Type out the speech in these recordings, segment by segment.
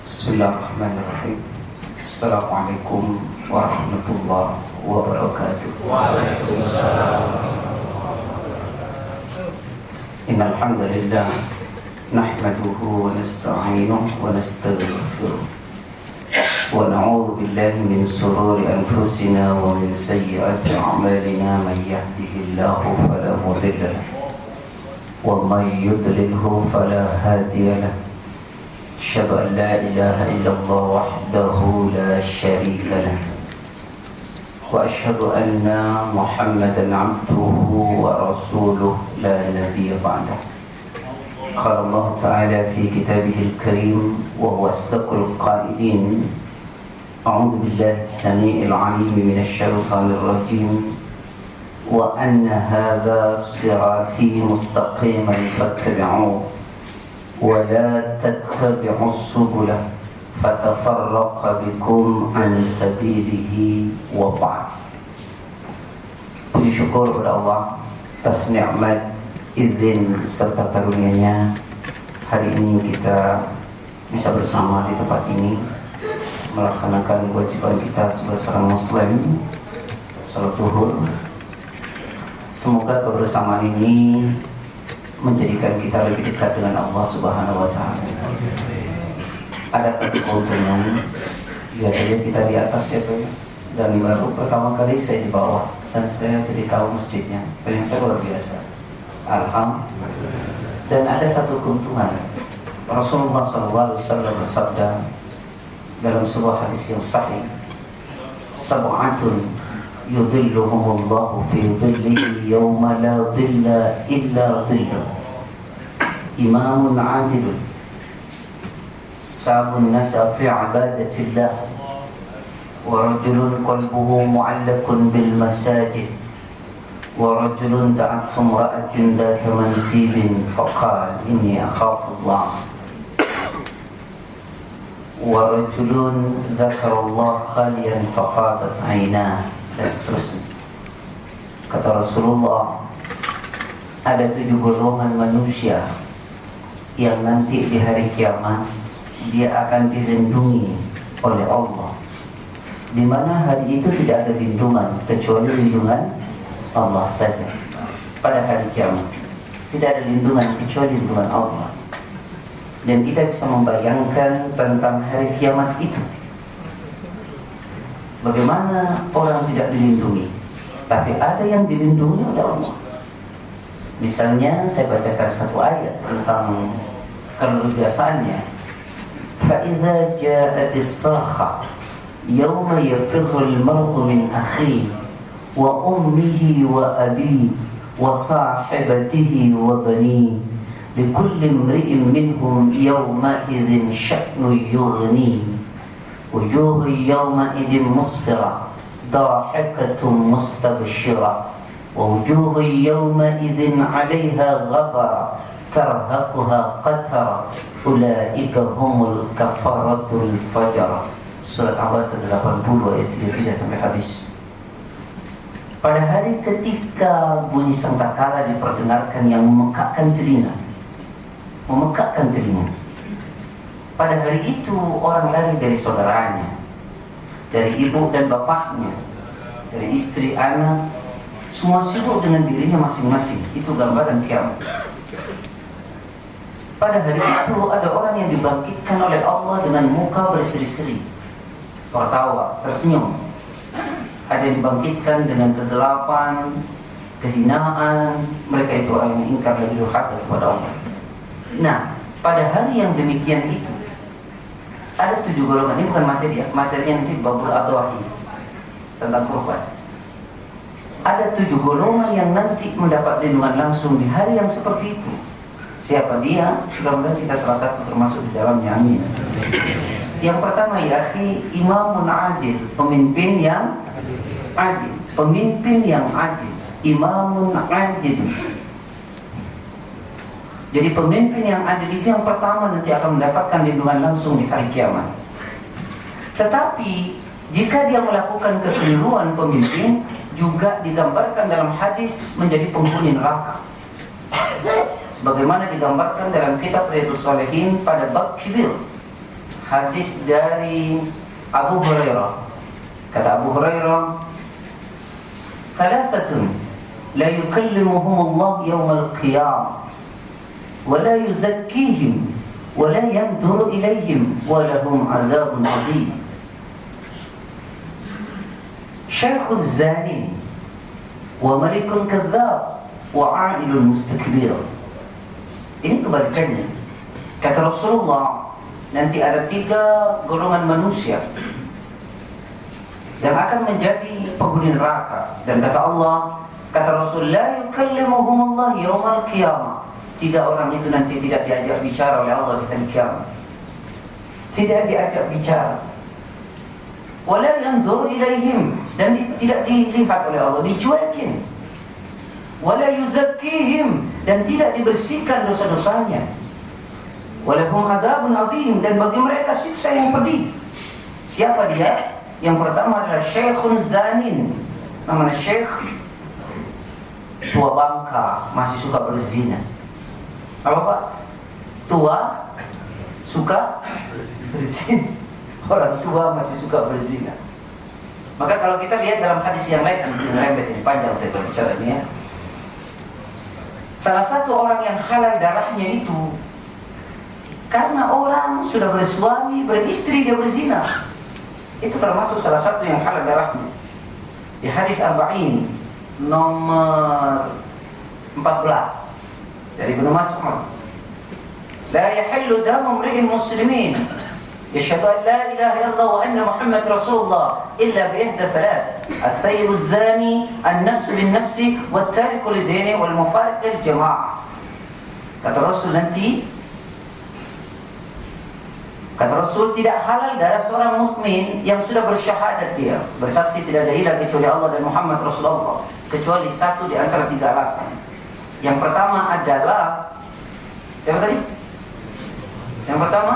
Bismillahirrahmanirrahim. Assalamualaikum warahmatullahi wabarakatuh. Waalaikumsalam. Innal hamdalillah nahmaduhu wa nasta'inuhu wa nastaghfiruh wa na'udzu billahi min shururi anfusina wa min sayyiati a'malina man yahdihillahu fala mudilla lahu wa man yudlilhu fala hadiya lahu. أشهد أن لا إله إلا الله وحده لا شريك له وأشهد أن محمدا عبده ورسوله لا نبي بعده. قال الله تعالى في كتابه الكريم وهو أصدق القائلين: أعوذ بالله السميع العليم من الشيطان الرجيم وأن هذا صراطي مستقيما فاتبعوه ولا تتبعوا السبل فتفرق بكم عن سبيله وبعد. Puji syukur kepada Allah atas nikmat, izin serta karunia-Nya. Hari ini kita bisa bersama di tempat ini melaksanakan kewajiban kita sebagai seorang muslim, salat zuhur. Semoga kebersamaan ini menjadikan kita lebih dekat dengan Allah Subhanahu wa Ta'ala. Ada satu keuntungan, biasanya kita di atas ya, dan baru pertama kali saya di bawah dan saya jadi tahu masjidnya, ternyata luar biasa. Alhamdulillah. Dan ada satu keuntungan, Rasulullah SAW bersabda dalam sebuah hadis yang sahih, sab'atun yudhilluhumullahu fi dhillihi yawma la dhilla illa dhilluh, imamun adilun sabun nasa fi ibadatillah, wa rajulun qalbuhu mu'allakun bil masajid, wa rajulun da'atu imra'atin dhata mansibin faqala inni akhafullah, wa rajulun dzakarallaha khaliyan faqatat 'ainah, dan seterusnya. Kata Rasulullah, ada 7 golongan manusia yang nanti di hari kiamat dia akan dilindungi oleh Allah, di mana hari itu tidak ada lindungan kecuali lindungan Allah saja. Pada hari kiamat tidak ada lindungan kecuali lindungan Allah. Dan kita bisa membayangkan tentang hari kiamat itu, bagaimana orang tidak dilindungi, tapi ada yang dilindungi oleh Allah. Misalnya saya bacakan satu ayat tentang keluargaannya. فَإِذَا جَاءَتِ الصَّاخَّةُ يَوْمَ يَفِرُّ الْمَرْءُ مِنْ أَخِيهِ وَأُمِّهِ وَأَبِيهِ وَصَاحِبَتِهِ وَبَنِيهِ لِكُلِّ امْرِئٍ مِّنْهُمْ يَوْمَئِذٍ شَأْنٌ يُغْنِيهِ وجوه يومئذ مسفرة ضاحكة مستبشرة ووجوه يومئذ عليها غبرة ترهقها قترة أولئك هم الكفرة الفجرة. Surat Al-Baqarah 80 ayat 33 sampai habis. Pada hari ketika bunyi sangkakala diperdengarkan yang memekakkan telinga, pada hari itu orang lari dari saudaranya, dari ibu dan bapaknya, dari istri, anak, semua sibuk dengan dirinya masing-masing. Itu gambaran kiamat. Pada hari itu ada orang yang dibangkitkan oleh Allah dengan muka berseri-seri, tertawa, tersenyum. Ada yang dibangkitkan dengan kegelapan, kehinaan. Mereka itu orang yang ingkar dan durhaka kepada Allah. Nah, pada hari yang demikian itu ada 7 golongan. Ini bukan materi ya, materinya nanti babul adwahi tentang kurban. Ada 7 golongan yang nanti mendapat lindungan langsung di hari yang seperti itu. Siapa dia? Mudah-mudahan kita salah satu termasuk di dalamnya, amin. Yang pertama, ya akhi, imamun adil, pemimpin yang adil. Pemimpin yang adil, imamun adil. Jadi pemimpin yang adil itu yang pertama nanti akan mendapatkan lindungan langsung di hari kiamat. Tetapi jika dia melakukan kekeliruan pemimpin, juga digambarkan dalam hadis menjadi penghuni neraka. sebagaimana digambarkan dalam kitab Riyadhus Shalihin pada bab kibir. hadis dari Abu Hurairah. Kata Abu Hurairah, "Thalathatun la yukallimuhum Allah yawmal qiyamah wa la yuzakkihim wa la yanzuru ilayhim wa lahum 'adzabun 'adzim. Syekhun zani wa malikun kadzdzab wa 'ailun mustakbir." Ini kebalikannya. Kata Rasulullah, nanti ada 3 golongan manusia yang akan menjadi penghuni neraka. Dan kata Allah, kata Rasul, la yukallimuhum Allah yaumal qiyamah. 3 orang itu nanti tidak diajak bicara oleh Allah di hari kiamat. Tidak diajak bicara. Wala yanzuru ilaihim, dan tidak dilihat oleh Allah, dicuekin. Wala yuzakkihim, dan tidak dibersihkan dosa-dosanya. Walahum adzabun 'adzim, dan bagi mereka siksa yang pedih. Siapa dia? Yang pertama adalah syekhun zanin. Namanya syekh tua bangka, masih suka berzina. Apa Pak? Tua suka berzina. Orang tua masih suka berzina. Maka kalau kita lihat dalam hadis yang lain, ini panjang saya berbicara ini ya. Salah satu orang yang halal darahnya itu karena orang sudah bersuami, beristri, dia berzina. Itu termasuk salah satu yang halal darahnya. Di hadis Arba'in nomor 14 dari Ibnu Mas'ud, la yahillu damu imri'in muslimin yashhadu an la ilaha illallah wa anna Muhammad Rasulullah illa bi ihda thalath, at-thayyib az-zani, an-nafs bin-nafsi, wat-tariku lidini, wal-mufariq lil-jama'ah. Kata Rasul nanti, kata Rasul, tidak halal darah seorang mukmin yang sudah bersyahadat, dia bersaksi tidak ada ilah kecuali Allah dan Muhammad Rasulullah, kecuali 1 di antara 3 alasan. Yang pertama adalah, siapa tadi? Yang pertama,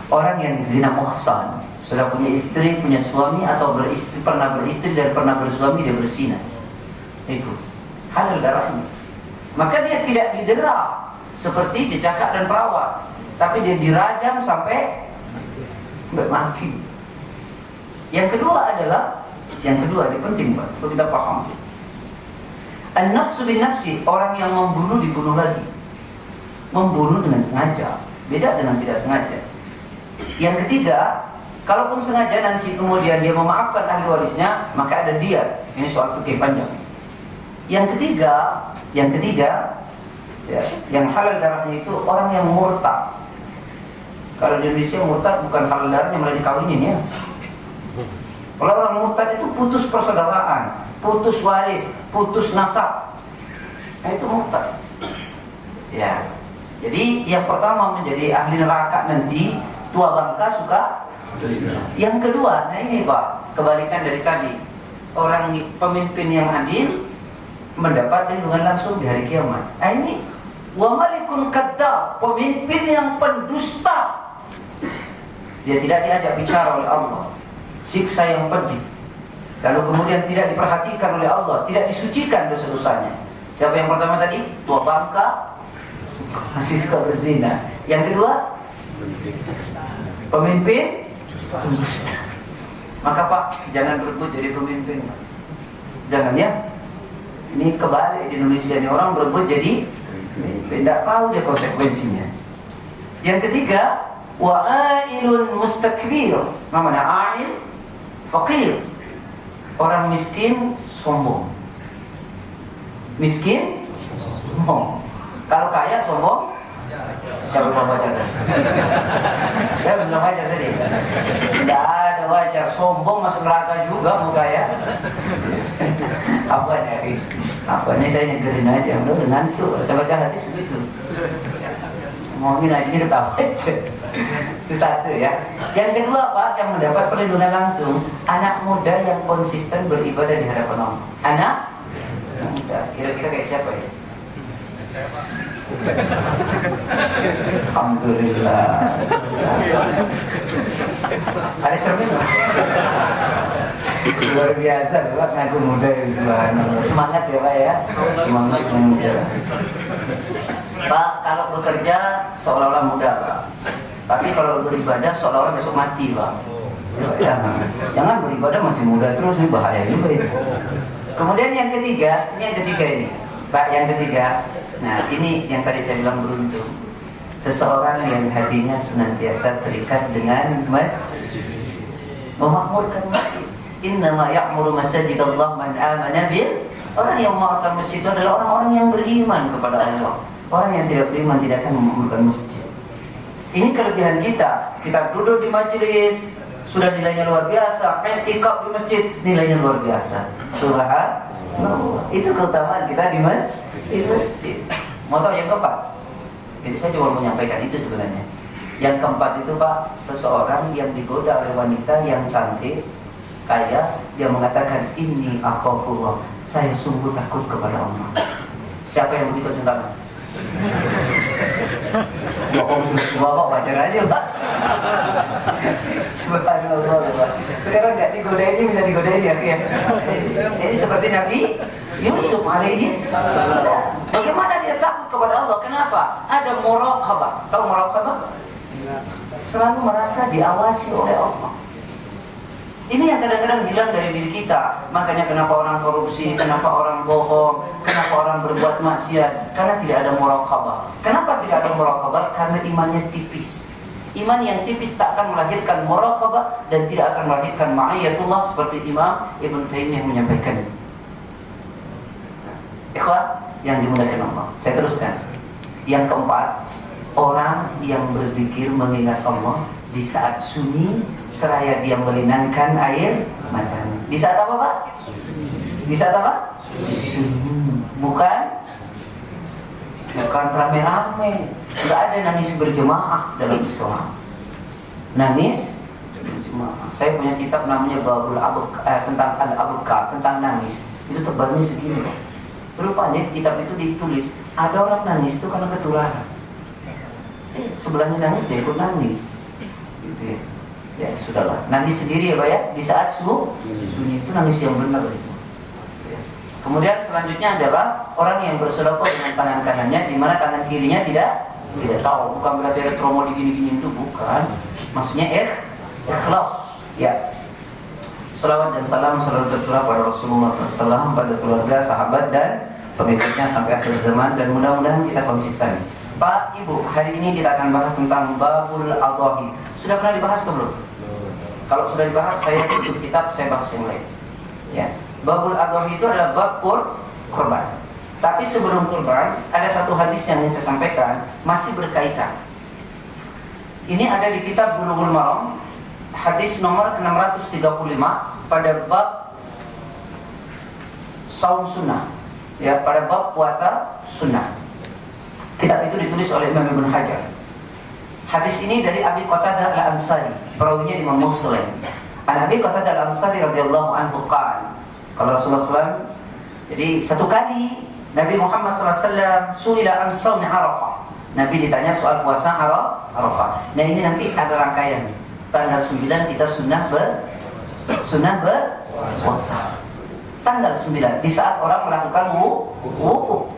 orang yang zina muhsan, sudah punya istri, punya suami, atau pernah beristri dan pernah bersuami, dia berzina. Itu halal darahnya. Maka dia tidak didera seperti jejaka dan perawat, tapi dia dirajam sampai mati. Yang kedua adalah, yang kedua ini penting Pak, untuk kita paham. An-nafsu bin nafsi, orang yang membunuh dibunuh lagi. Membunuh dengan sengaja, beda dengan tidak sengaja. Yang ketiga, kalaupun sengaja nanti kemudian dia memaafkan ahli warisnya, maka ada dia. Ini soal fikih panjang. Yang ketiga, ya, yang halal darahnya itu orang yang murtad. Kalau di Indonesia murtad bukan halal darahnya, malah dikawinin ya. Kalau orang murtad itu putus persaudaraan, putus waris, putus nasab. Nah itu murtad. Ya. Jadi yang pertama menjadi ahli neraka nanti, tua bangka suka. Yang kedua, nah ini Pak, kebalikan dari tadi. Orang pemimpin yang adil mendapat lindungan langsung di hari kiamat. Nah ini wa malikun kadzdzab, pemimpin yang pendusta. Dia tidak diajak bicara oleh Allah. Siksa yang pedih. Lalu kemudian tidak diperhatikan oleh Allah, tidak disucikan dosa-dosanya. Siapa yang pertama tadi? Tua bangka, masih suka berzina. Yang kedua, pemimpin pendusta. Maka Pak, jangan berebut jadi pemimpin. Jangan ya. Ini kebalik di Indonesia, ini orang berebut jadi tidak tahu dia konsekuensinya. Yang ketiga, wa'ailun mustakbir. Namanya ail, fakir. Orang miskin sombong. Miskin sombong. Kalau kaya sombong. Siapa belum baca tadi? Saya belum baca tadi. Tidak ada wajar, sombong masuk neraka juga mau kaya. Apa nih? Apa ini saya nyegerin aja, udah ngantuk. Saya baca hadis begitu. Ngomongin aja kita tahu aja. Itu satu ya. Yang kedua Pak, yang mendapat perlindungan langsung, anak muda yang konsisten beribadah di hadapan Allah. Anak muda, kira-kira kayak siapa ya? Alhamdulillah. Ada cermin loh. Luar biasa Pak, ngaku muda yang subhanallah. Semangat ya Pak ya. Semangat yang muda. Pak, kalau bekerja seolah-olah muda, Pak. Tapi kalau beribadah seolah-olah besok mati, Pak. Ya, jangan beribadah masih muda terus, ini bahaya juga itu. Kemudian yang ketiga, ini, Pak, yang ketiga. Nah, ini yang tadi saya bilang beruntung. Seseorang yang hatinya senantiasa terikat dengan masjid, memakmurkan masjid. Innama ya'muru masajidallah man amana bil. Orang yang memakmurkan masjid itu adalah orang-orang yang beriman kepada Allah. Orang yang tidak beriman tidak akan memakmurkan masjid. Ini kelebihan kita. Kita duduk di majelis, sudah nilainya luar biasa. I'tikaf di masjid, nilainya luar biasa. Subhanallah. Itu keutamaan kita di masjid. Mau tahu yang keempat? Jadi saya cuma menyampaikan itu sebenarnya. Yang keempat itu, Pak, seseorang yang digoda oleh wanita yang cantik, kaya, dia mengatakan, ini akhafullah, saya sungguh takut kepada Allah. Siapa yang begitu cinta? Bapak wajar aja, Pak. Subhanallah, Pak. Sekarang nggak digodain, minta digodain ya. Ini seperti Nabi Yusuf alaihi salam. Bagaimana dia takut kepada Allah? Kenapa? Ada muraqabah. Tahu muraqabah? Selalu merasa diawasi oleh Allah. Ini yang kadang-kadang hilang dari diri kita. Makanya kenapa orang korupsi, kenapa orang bohong, kenapa orang berbuat maksiat? Karena tidak ada muraqabah. Kenapa tidak ada muraqabah? Karena imannya tipis. Iman yang tipis tak akan melahirkan muraqabah dan tidak akan melahirkan ma'iyatullah seperti Imam Ibn Taimiyah menyampaikan. Ikhwan yang dimuliakan Allah, saya teruskan. Yang keempat, orang yang berzikir mengingat Allah di saat sunyi seraya dia melinangkan air matanya. Di saat apa, Pak? Di saat apa? Sunyi. Bukan rame-rame. Enggak ada nangis berjemaah dalam Islam. Nangis berjemaah. Saya punya kitab namanya Babul Abka, tentang Al-Abka, tentang nangis. Itu tebalnya segini, Pak. Rupanya kitab itu ditulis ada orang nangis itu karena ketularan. Sebelahnya nangis dia ikut nangis. Gitu ya. Ya sudahlah, nangis sendiri ya, Pak ya. Di saat sunyi itu nangis yang benar itu. Ya. Kemudian selanjutnya adalah orang yang bersedekah dengan tangan kanannya, di mana tangan kirinya tidak tahu. Bukan berarti ada trauma di gini-gini itu, bukan. Maksudnya ikhlas. Ya. Salawat dan salam selalu tercurah pada Rasulullah SAW, pada keluarga, sahabat dan pengikutnya sampai akhir zaman, dan mudah-mudahan kita konsisten. Pak, Ibu, hari ini kita akan bahas tentang Babul Adhahi. Sudah pernah dibahas atau belum? Kalau sudah dibahas, saya tutup kitab, saya bahas yang lain. Ya, Babul Adhahi itu adalah bab kurban. Tapi sebelum kurban, ada satu hadis yang ingin saya sampaikan, masih berkaitan. Ini ada di kitab Bulughul Maram, hadis nomor 635 pada bab saum sunnah, ya, pada bab puasa sunnah. Kitab itu ditulis oleh Imam Ibn Hajar. Hadis ini dari Abi Qatadah Al-Ansari, perawinya Imam Muslim. An Abi Qatadah Al-Ansari radhiyallahu anhu qala, kalau Rasulullah SAW, jadi satu kali Nabi Muhammad SAW suila an shaumi Arafah. Nabi ditanya soal puasa Arafah. Nah ini nanti ada rangkaian. Tanggal 9 kita sunnah berpuasa. Tanggal 9 di saat orang melakukan wukuf.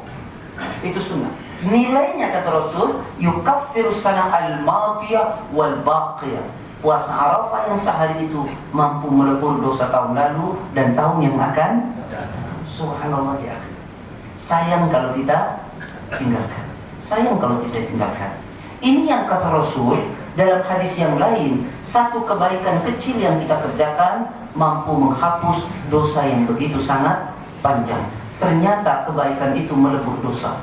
Itu sunnah. Nilainya kata Rasul, yukaffiru sana al-madiyah wal baqiyah. Puasa Arafah yang sehari itu mampu melebur dosa tahun lalu dan tahun yang akan. Subhanallah ya. Sayang kalau kita tinggalkan. Sayang kalau tidak tinggalkan. Ini yang kata Rasul dalam hadis yang lain, satu kebaikan kecil yang kita kerjakan mampu menghapus dosa yang begitu sangat panjang. Ternyata kebaikan itu melebur dosa.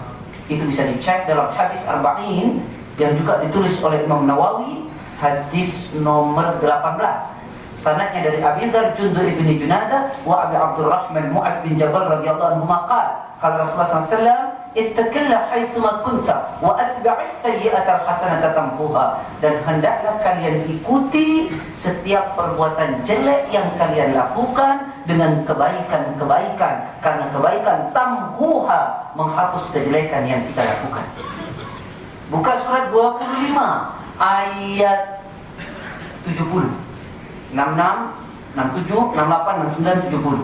Itu bisa dicek dalam hadis Arba'in yang juga ditulis oleh Imam Nawawi, hadis nomor 18. Sanadnya dari Abi Dzar Jundub bin Junadah wa Abi Abdurrahman Mu'ad bin Jabal radhiyallahu anhu qala, qala Rasulullah SAW, ittaqillah haitsuma kunta wa atbi'is sayyi'ata al-hasanata tamhuha. Dan hendaklah kalian ikuti setiap perbuatan jelek yang kalian lakukan dengan kebaikan-kebaikan, karena kebaikan tamhuha, menghapus kejelekan yang kita lakukan. Buka surat 25 ayat 70, 66, 67, 68, 69, 70.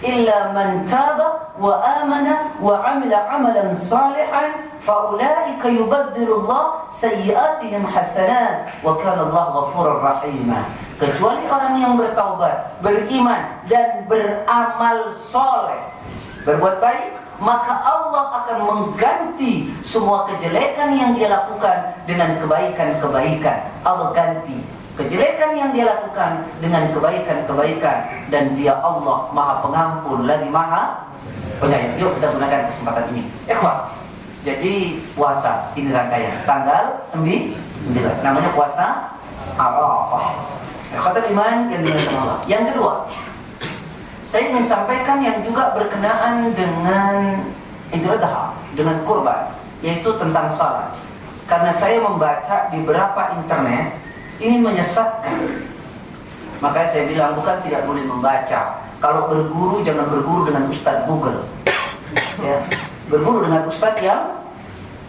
illa man taba wa amana wa 'amila 'amalan salihan fa ulaika yubaddilu Allah sayyi'atihim hasanat wa kana Allah ghafurur rahim. Kecuali orang yang bertaubat, beriman dan beramal soleh, berbuat baik, maka Allah akan mengganti semua kejelekan yang dia lakukan dengan kebaikan-kebaikan. Allah ganti kejelekan yang dia lakukan dengan kebaikan-kebaikan, dan dia Allah Maha Pengampun lagi Maha Penyayang. Yuk kita gunakan kesempatan ini. Ikhwan, jadi puasa ini rangkaian tanggal 9, namanya puasa Arafah. Ikhwatul iman yang dimuliakan Allah. Yang kedua, saya ingin sampaikan yang juga berkenaan dengan Idul Adha, dengan kurban, yaitu tentang salat. Karena saya membaca di beberapa internet, ini menyesatkan. Makanya saya bilang bukan tidak boleh membaca. Kalau berguru jangan berguru dengan Ustadz Google. Ya, berguru dengan Ustadz yang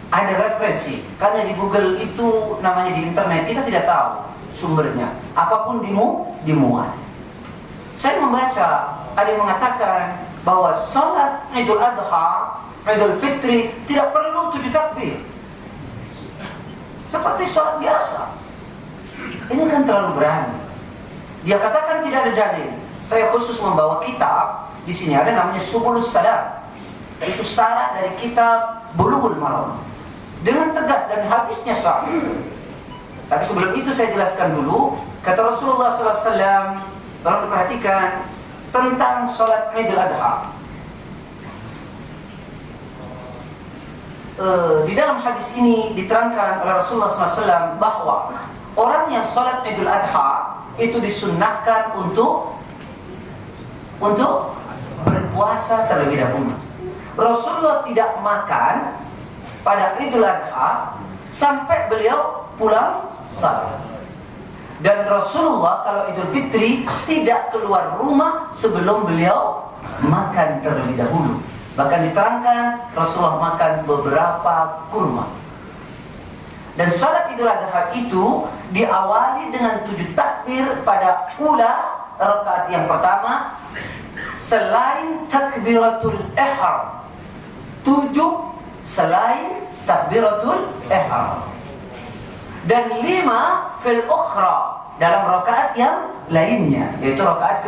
ada referensi. Karena di Google itu namanya di internet kita tidak tahu sumbernya. Apapun dimuat. Saya membaca ada yang mengatakan bahwa salat Idul Adha, Idul Fitri tidak perlu 7 takbir. Seperti salat biasa. Ini kan terlalu berani. Dia katakan tidak ada dalil. Saya khusus membawa kitab. Di sini ada namanya Subulus Salam. Itu syarat dari kitab Bulughul Maram. Dengan tegas dan hadisnya sahih. Tapi sebelum itu saya jelaskan dulu. Kata Rasulullah SAW, tolong diperhatikan tentang salat Idul Adha. Di dalam hadis ini diterangkan oleh Rasulullah SAW bahwa orang yang salat Idul Adha itu disunnahkan untuk berpuasa terlebih dahulu. Rasulullah tidak makan pada Idul Adha sampai beliau pulang salat. Dan Rasulullah kalau Idul Fitri tidak keluar rumah sebelum beliau makan terlebih dahulu. Bahkan diterangkan Rasulullah makan beberapa kurma. Dan salat Idul Adha itu diawali dengan 7 takbir pada ula rakaat yang pertama, selain takbiratul ihram. 7 selain takbiratul ihram. Dan 5 fil ukhra, dalam rakaat yang lainnya, yaitu rakaat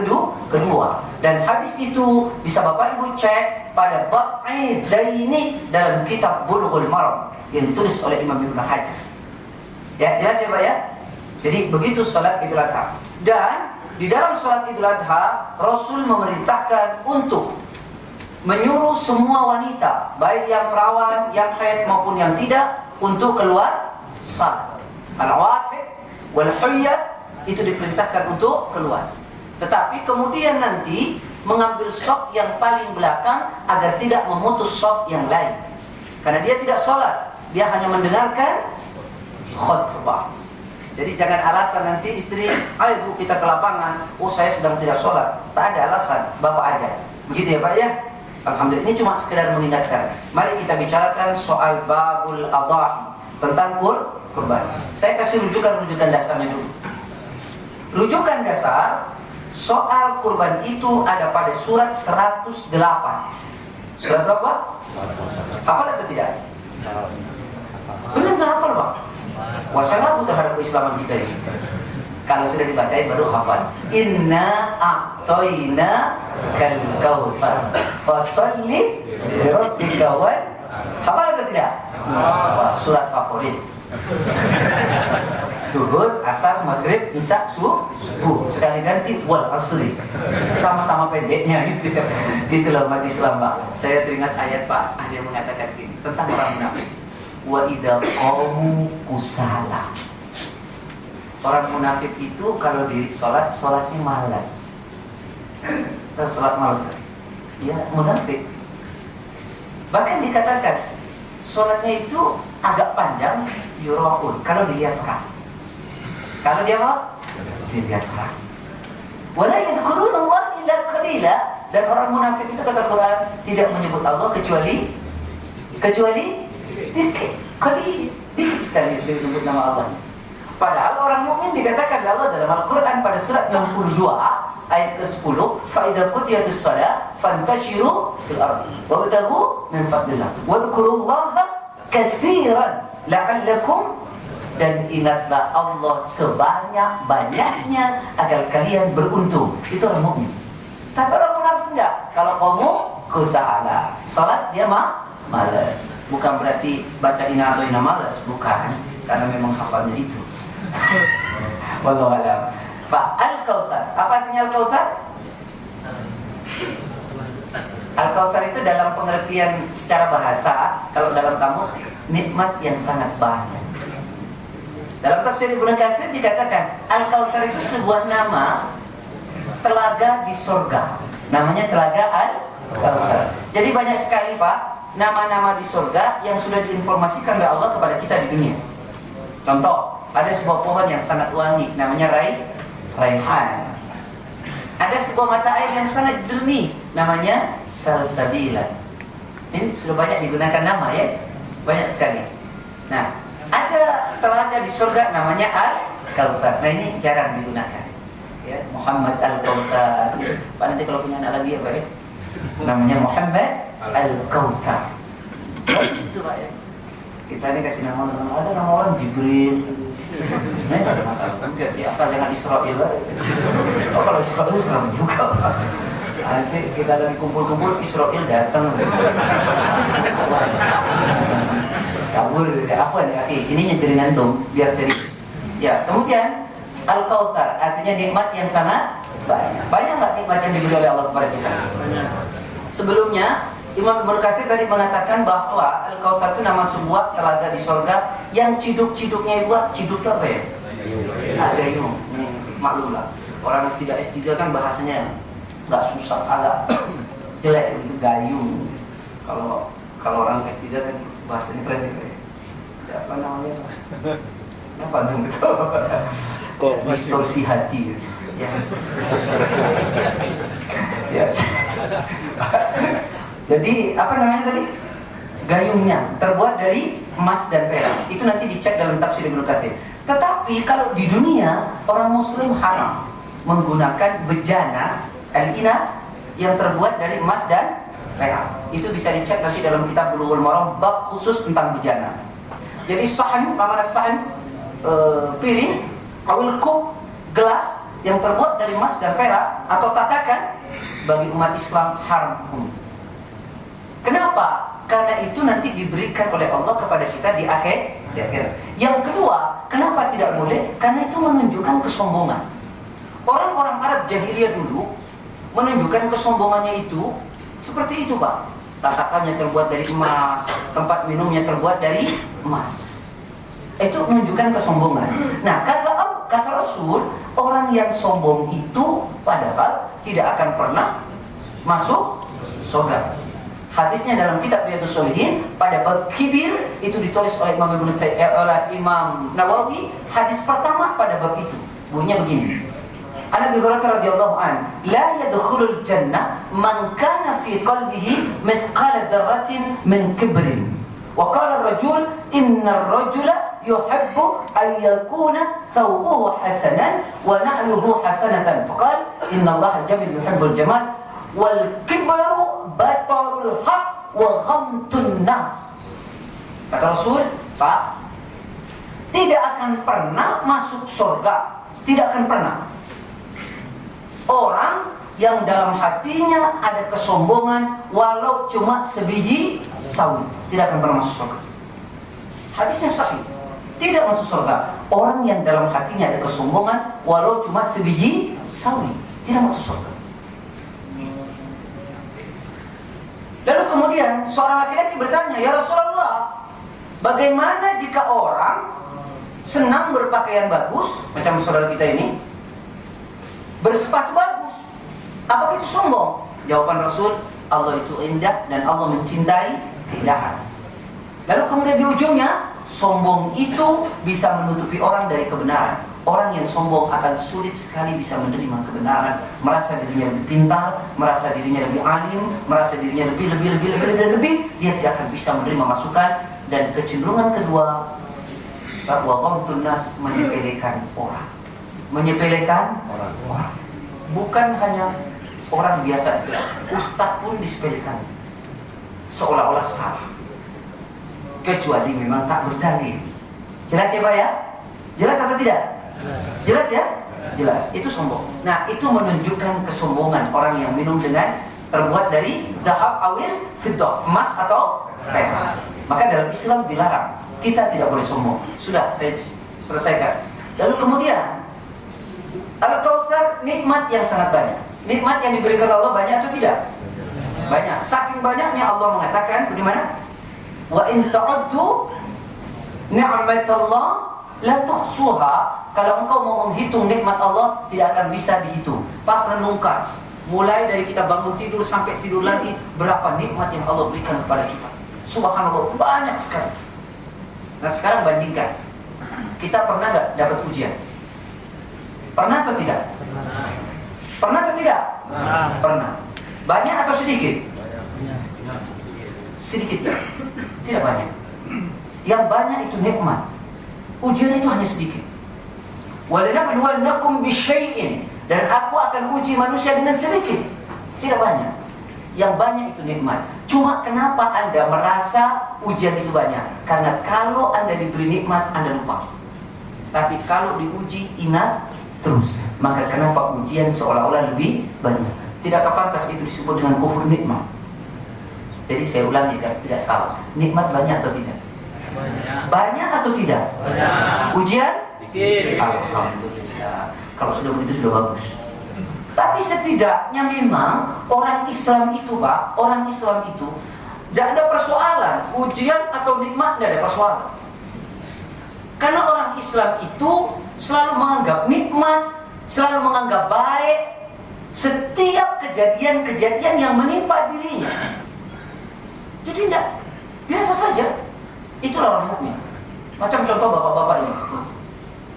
kedua. Dan hadis itu bisa Bapak Ibu cek pada bab Idaini dalam kitab Bulughul Maram yang ditulis oleh Imam Ibnu Hajar. Ya, jelas ya Pak ya? Jadi begitu salat Idul Adha. Dan di dalam salat Idul Adha, Rasul memerintahkan untuk menyuruh semua wanita, baik yang perawan, yang haid maupun yang tidak, untuk keluar salat. Al-awatiq wal huyyat itu diperintahkan untuk keluar. Tetapi kemudian nanti mengambil saf yang paling belakang agar tidak memutus saf yang lain. Karena dia tidak sholat, dia hanya mendengarkan khutbah. Jadi jangan alasan nanti istri, ayo Bu kita ke lapangan, oh saya sedang tidak sholat. Tak ada alasan, Bapak aja. Begitu ya Pak ya? Alhamdulillah, ini cuma sekedar mengingatkan. Mari kita bicarakan soal babul adhahi, tentang kurban. Saya kasih rujukan dasarnya dulu. Rujukan dasar soal kurban itu ada pada surat 108. Surat berapa? Hafal atau tidak? Benar nggak hafal Pak? Wasanabu terhadap keislaman kita ini. Kalau sudah dibacain baru hafal. Inna a'toina kal kautsar fasalli li rabbika wan. Hafal atau tidak? Surat favorit. Zuhur, asar, maghrib, isya, subuh. Sekali ganti wal asri. Sama-sama pendeknya gitu. Gitu loh umat Islam Pak. Saya teringat ayat Pak, ada yang mengatakan gini tentang orang munafik. Wa idza qamu kusala. Orang munafik itu kalau diri sholatnya malas. Kalau sholat malas, ya munafik. Bahkan dikatakan sholatnya itu agak panjang, yura'un, kalau dilihat orang. Kalau dia mau dilihat orang. Wala yadhkuruna Allah illa qalila, dan orang munafik itu kata Quran tidak menyebut Allah kecuali dikit sekali menyebut nama Allah. Padahal orang mukmin dikatakan Allah dalam Al-Quran pada surat 62 ayat ke-10, fa idza qudiyatis shalah fantashiru fil ardi wabtaghu min fadlillah wadhkurullaha katsiran la'allakum, dan ingatlah Allah sebanyak-banyaknya agar kalian beruntung. Itu orang mukmin. Tapi orang munafik enggak. Kalau kamu kusala, salat dia malas. Bukan berarti baca ina atau ina malas, bukan. Karena memang hafalnya itu. Wallahu a'lam. Pak, Al-Kautsar. Apa artinya Al-Kautsar? Al-Kautsar itu dalam pengertian secara bahasa, kalau dalam kamus, nikmat yang sangat banyak. Dalam tafsir Ibnu Katsir dikatakan Al-Kautsar itu sebuah nama telaga di surga. Namanya telaga Al-Kautsar. Jadi banyak sekali Pak nama-nama di surga yang sudah diinformasikan oleh Allah kepada kita di dunia. Contoh, ada sebuah pohon yang sangat wangi namanya Raihan. Ada sebuah mata air yang sangat jernih namanya Salsabila. Ini sudah banyak digunakan nama ya. Banyak sekali. Nah, ada telaga di surga namanya Al-Kautsar. Nah ini jarang digunakan ya, Muhammad Al-Kautsar. Pak nanti kalau punya anak lagi ya Pak ya, namanya Muhammad Al-Kautsar. Bagus itu Pak ya. Kita ini kasih nama ada nama orang Jibril. Sebenarnya ada masalah juga sih, asal jangan Israel. Oh kalau Israel serem juga Pak. Nanti kita lagi kumpul-kumpul Israel datang. Kabur, apa nih? Ini nyejerin antum biar serius. Ya, kemudian Al-Kautsar artinya nikmat yang sangat banyak. Banyak nggak nikmat yang diberi oleh Allah kepada kita? Sebelumnya Imam Ibnu Katsir tadi mengatakan bahwa Al-Kautsar itu nama sebuah telaga di surga yang ciduk-ciduknya itu ciduk apa ya? Gayung. Maklum lah. Orang tidak S3 kan bahasanya nggak susah, agak jelek itu gayung. Kalau orang S3 kan bahasanya keren ya. Apa namanya? Apa tuh betul? Distorsi hati. Ya. Ya. Jadi apa namanya tadi? Gayungnya terbuat dari emas dan perak. Itu nanti dicek dalam tafsir Ibnu Katsir. Tetapi kalau di dunia orang Muslim haram menggunakan bejana al-ina yang terbuat dari emas dan perak. Itu bisa dicek nanti dalam kitab Bulughul Maram bab khusus tentang bejana. Jadi sahan, mana sahan piring, awil kup, gelas yang terbuat dari emas dan perak atau tatakan bagi umat Islam haram hukum. Kenapa? Karena itu nanti diberikan oleh Allah kepada kita di akhir. Yang kedua, kenapa tidak boleh? Karena itu menunjukkan kesombongan. Orang-orang Arab jahiliyah dulu menunjukkan kesombongannya itu seperti itu Pak. Tatakannya terbuat dari emas, tempat minumnya terbuat dari emas. Itu menunjukkan kesombongan. Nah, kata Rasul, orang yang sombong itu padahal tidak akan pernah masuk surga. Hadisnya dalam kitab Riyadhus Shalihin pada bab kibir itu ditulis oleh Imam Nawawi. Hadis pertama pada bab itu bunyinya begini. An Abi Hurairah radhiyallahu an, la yadkhulul jannah man kana fi qalbihi mithqala dzarratin min kibrin. Wa qala ar-rajul inna ar-rajula yuhibbu an yakuna thawbuhu hasanan wa na'luhu hasanatan. Faqala inna Allah jamil yuhibbul jamal wal kibru batarul haq wa ghamtun nas. Kata Rasul, Pak, tidak akan pernah masuk surga, tidak akan pernah orang yang dalam hatinya ada kesombongan walau cuma sebiji sawi, tidak akan pernah masuk surga. Hadisnya sahih, tidak masuk surga orang yang dalam hatinya ada kesombongan walau cuma sebiji sawi, tidak masuk surga. Lalu kemudian seorang laki-laki bertanya, ya Rasulullah, bagaimana jika orang senang berpakaian bagus, macam saudara kita ini, bersepatu bagus, apakah itu sombong? Jawaban Rasul, Allah itu indah dan Allah mencintai keindahan. Lalu kemudian di ujungnya, sombong itu bisa menutupi orang dari kebenaran. Orang yang sombong akan sulit sekali bisa menerima kebenaran, merasa dirinya lebih pintar, merasa dirinya lebih alim, merasa dirinya lebih, dia tidak akan bisa menerima masukan. Dan kecenderungan kedua, wa ghamtun nas, menyepelekan orang. Menyepelekan orang. bukan hanya orang biasa, ustadz pun disepelekan, seolah-olah salah, kecuali memang tak berdalil. Jelas ya Pak ya? Jelas atau tidak? Jelas ya? Jelas. Itu sombong. Nah, itu menunjukkan kesombongan orang yang minum dengan terbuat dari dahab awil fiddah, emas atau perak. Maka dalam Islam dilarang. Kita tidak boleh sombong. Sudah, saya selesaikan. Lalu kemudian Al-Kautsar, nikmat yang sangat banyak. Nikmat yang diberikan Allah banyak atau tidak? Banyak. Saking banyaknya Allah mengatakan bagaimana? Wa in ta'uddu ni'matallah la tuhsuha. Kalau engkau mau menghitung nikmat Allah, tidak akan bisa dihitung. Pak, renungkan. Mulai dari kita bangun tidur sampai tidur lagi, berapa nikmat yang Allah berikan kepada kita. Subhanallah, banyak sekali. Nah, sekarang bandingkan. Kita pernah nggak dapat ujian? Pernah atau tidak? Pernah atau tidak? Pernah. Banyak atau sedikit? Sedikit ya? Tidak banyak. Yang banyak itu nikmat. Ujian itu hanya sedikit. Walanabluwannakum bisyai'in, dan aku akan uji manusia dengan sedikit. Tidak banyak. Yang banyak itu nikmat. Cuma kenapa Anda merasa ujian itu banyak? Karena kalau Anda diberi nikmat, Anda lupa. Tapi kalau diuji, ingat terus. Maka kenapa ujian seolah-olah lebih banyak? Tidakkah pantas itu disebut dengan kufur nikmat? Jadi saya ulangi agar tidak salah. Nikmat banyak atau tidak? Banyak atau tidak? Banyak. Ujian? Dikit. Alhamdulillah. Kalau sudah begitu sudah bagus. Tapi setidaknya memang orang Islam itu Pak, orang Islam itu tidak ada persoalan ujian atau nikmat, tidak ada persoalan. Karena orang Islam itu selalu menganggap nikmat, selalu menganggap baik setiap kejadian-kejadian yang menimpa dirinya. Jadi tidak, biasa saja. Itulah orang mukmin. Macam contoh bapak-bapak ini,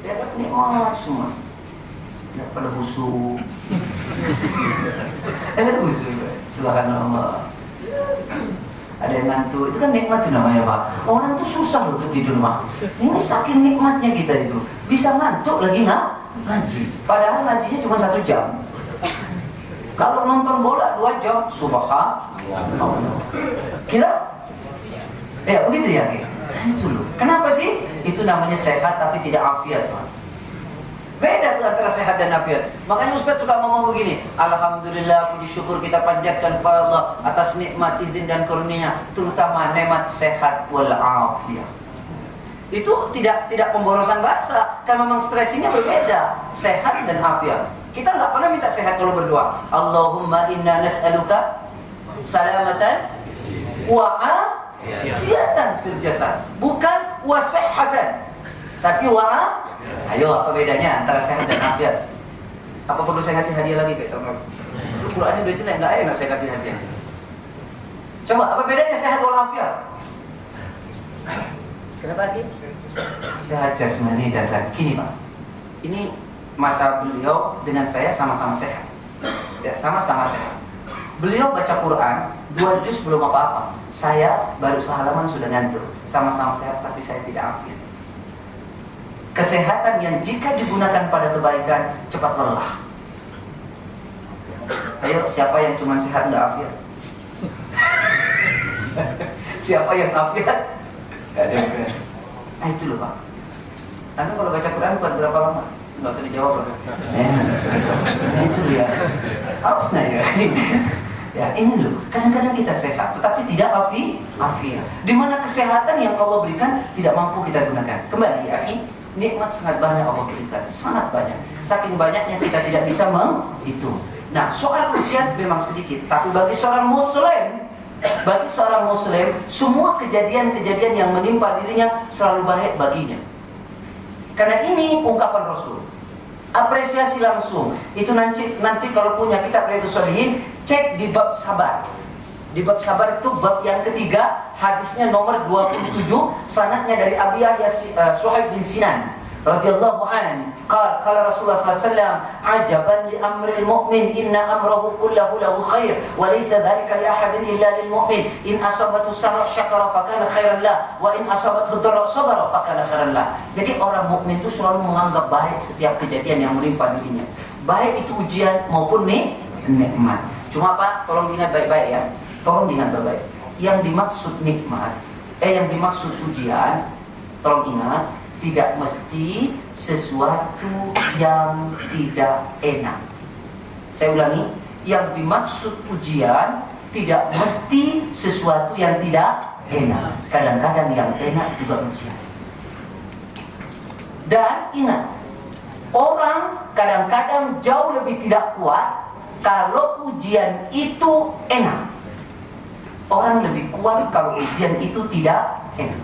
dia dapat nikmat semua. Tidak pada busuk. Ada busuk. Subhanallah. Ada yang ngantuk. Itu kan nikmat itu namanya Pak. Orang tuh susah loh untuk tidur Pak. Ini saking nikmatnya kita itu. Bisa ngantuk lagi ngaji. Padahal ngajinya cuma 1 jam. Kalau nonton bola 2 jam. Subhanallah. Kita? Ya begitu ya. Itu loh. Kenapa sih? Itu namanya sehat tapi tidak afiat Pak. Beda tuh antara sehat dan afiat. Makanya Ustaz suka ngomong begini, alhamdulillah, puji syukur kita panjatkan kepada Allah atas nikmat, izin dan karunia, terutama nikmat sehat wal afiat. Itu tidak pemborosan bahasa, karena memang stresinya berbeda, sehat dan afiat. Kita nggak pernah minta sehat kalau berdoa. Allahumma inna nas'aluka salamatan wa afiatan fil jasad, bukan wa sihhatan, tapi wa. Ayo, apa bedanya antara sehat dan afiat? Apa perlu saya kasih hadiah lagi kayak teman? Qurannya udah jelek, nggak enak saya kasih hadiah. Coba, apa bedanya sehat wal afiat? Kenapa lagi? Sehat jasmani dan rohani. Gini Pak, ini mata beliau dengan saya sama-sama sehat. Ya, sama-sama sehat. Beliau baca Quran 2 juz belum apa-apa. Saya baru sehalaman sudah ngantuk. Sama-sama sehat tapi saya tidak afiat. Kesehatan yang jika digunakan pada kebaikan cepat lelah. Ayo, siapa yang cuma sehat nggak afiat? Siapa yang afiat? Nggak ada. Nah itu loh Pak. Anda kalau baca Quran buat berapa lama? Nggak usah dijawab loh. Nah itu ya. Nah ya. Ya ini loh. Kadang-kadang kita sehat, tetapi tidak afiat. Di mana kesehatan yang Allah berikan tidak mampu kita gunakan. Kembali ya, nikmat sangat banyak Allah berikan, sangat banyak. Saking banyaknya kita tidak bisa menghitung. Nah, soal ujian memang sedikit, tapi bagi seorang muslim, semua kejadian-kejadian yang menimpa dirinya selalu baik baginya. Karena ini ungkapan Rasul. Apresiasi langsung. Itu nanti kalau punya kitab Riyadhus Shalihin, cek di bab sabar. Di bab sabar itu bab yang ketiga, hadisnya nomor 27, sanadnya dari Abi Yahya Suhaib bin Sinan radhiyallahu an. Qala Rasulullah sallallahu alaihi wasallam, "Ajaban li amril mu'min, inna amrahu kullahu lahu khair, wa laysa dhalika li ahadin illa lil mu'min. In asabathu sarra syakara fa kana khairan lah, wa in asabathu dharra sabara fa kana khairan lah." Jadi orang mukmin itu selalu menganggap baik setiap kejadian yang menimpa dirinya. baik itu ujian maupun nikmat. Cuma Pak, tolong diingat baik-baik ya. Tolong diingat baik-baik. Yang dimaksud nikmat, yang dimaksud ujian, tolong ingat, tidak mesti sesuatu yang tidak enak. Saya ulangi, yang dimaksud ujian tidak mesti sesuatu yang tidak enak. Kadang-kadang yang enak juga ujian. Dan ingat, orang kadang-kadang jauh lebih tidak kuat kalau ujian itu enak. Orang lebih kuat kalau ujian itu tidak enak.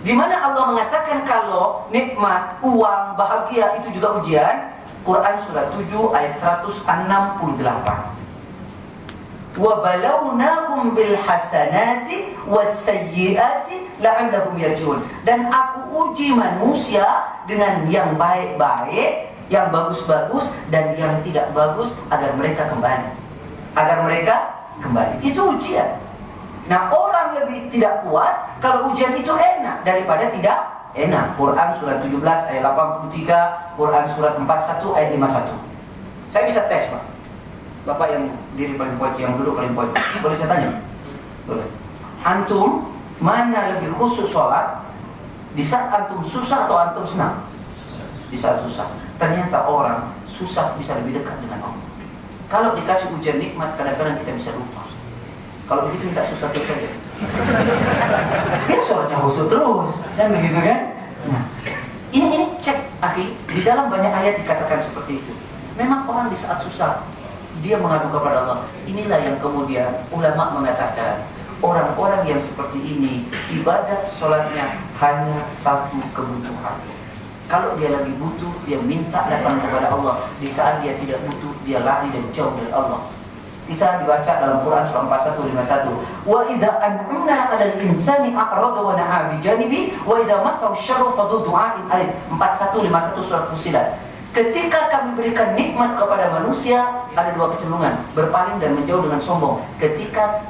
Di mana Allah mengatakan kalau nikmat, uang, bahagia itu juga ujian? Quran surah 7 ayat 168. Wa balawnahum bil hasanati was sayyiati la'allahum yarji'un. Dan aku uji manusia dengan yang baik-baik, yang bagus-bagus dan yang tidak bagus agar mereka kembali. Agar mereka kembali. Itu ujian. Nah, orang lebih tidak kuat kalau ujian itu enak daripada tidak enak. Quran surat 17 ayat 83, Quran surat 41 ayat 51. Saya bisa tes, Pak. Bapak yang diri paling pojok, yang duduk paling pojok. Boleh saya tanya? Boleh. Antum mana lebih khusyuk sholat? Di saat antum susah atau antum senang? Di saat susah. Ternyata orang susah bisa lebih dekat dengan Allah. Kalau dikasih ujian nikmat, kadang-kadang kita bisa lupa. Kalau begitu minta susah terus saja. Dia sholatnya khusyuk terus, kan begitu kan? Nah, ini cek, akhi. Di dalam banyak ayat dikatakan seperti itu. Memang orang di saat susah dia mengadu kepada Allah. Inilah yang kemudian ulama mengatakan orang-orang yang seperti ini ibadah sholatnya hanya satu kebutuhan. Kalau dia lagi butuh, dia minta datang kepada Allah. Di saat dia tidak butuh, dia lari dan jauh dari Allah. Kita dibaca dalam Quran surah 4151. Wa idza an'amna 'alal insani a'rada wa na'a bi janibi wa idza massahu syarru fadhu du'a'in alim. 4151 surat Fussilat. Ketika kami berikan nikmat kepada manusia, ada dua kecenderungan, berpaling dan menjauh dengan sombong. Ketika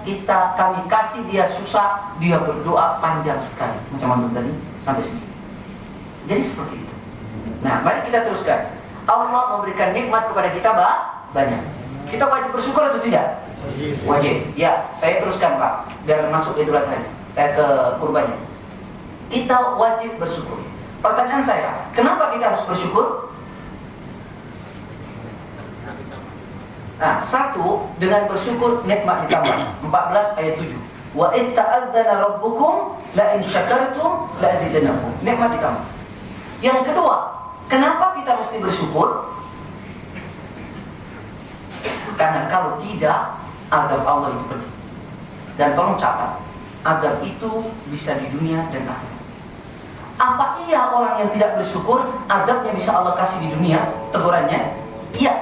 kami kasih dia susah, dia berdoa panjang sekali. Macam antum tadi sampai sini. Jadi seperti itu. Nah, mari kita teruskan. Allah memberikan nikmat kepada kita banyak. Kita wajib bersyukur atau tidak? Wajib. Ya, saya teruskan Pak, biar masuk Idul Adha ke kurbannya. Kita wajib bersyukur. Pertanyaan saya, kenapa kita harus bersyukur? Nah, satu, dengan bersyukur nikmat ditambah. 14 ayat 7. Wa in ta'adzana rabbukum la in syakartum la azidannakum. Nikmat ditambah. Yang kedua, kenapa kita mesti bersyukur? Karena kalau tidak, azab Allah itu pedih. Dan tolong catat, azab itu bisa di dunia dan akhirat. Apa iya orang yang tidak bersyukur azabnya bisa Allah kasih di dunia? Tegurannya, iya.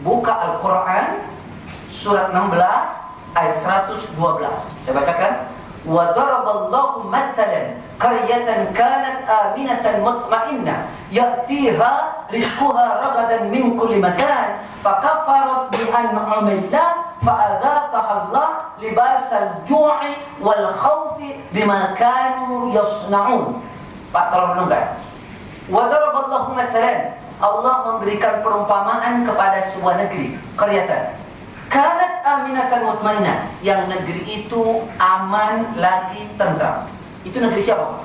Buka Al-Quran surat 16 ayat 112. Saya bacakan. Wa daraballahu mathalan qaryatan kanat aminatan mutmainnah ya'tiha rizquha ragadan min kulli makan fakafarat bi an'amillah fa'adhaqaha Allah libasal ju'i wal khawfi bima kanu yasna'un. Pak, tolong renungkan. Wa daraballahu mathalan, Allah memberikan perumpamaan kepada sebuah negeri, qaryatan kanat aminatan mutmainnah, yang negeri itu aman lagi tentram. Itu negeri siapa?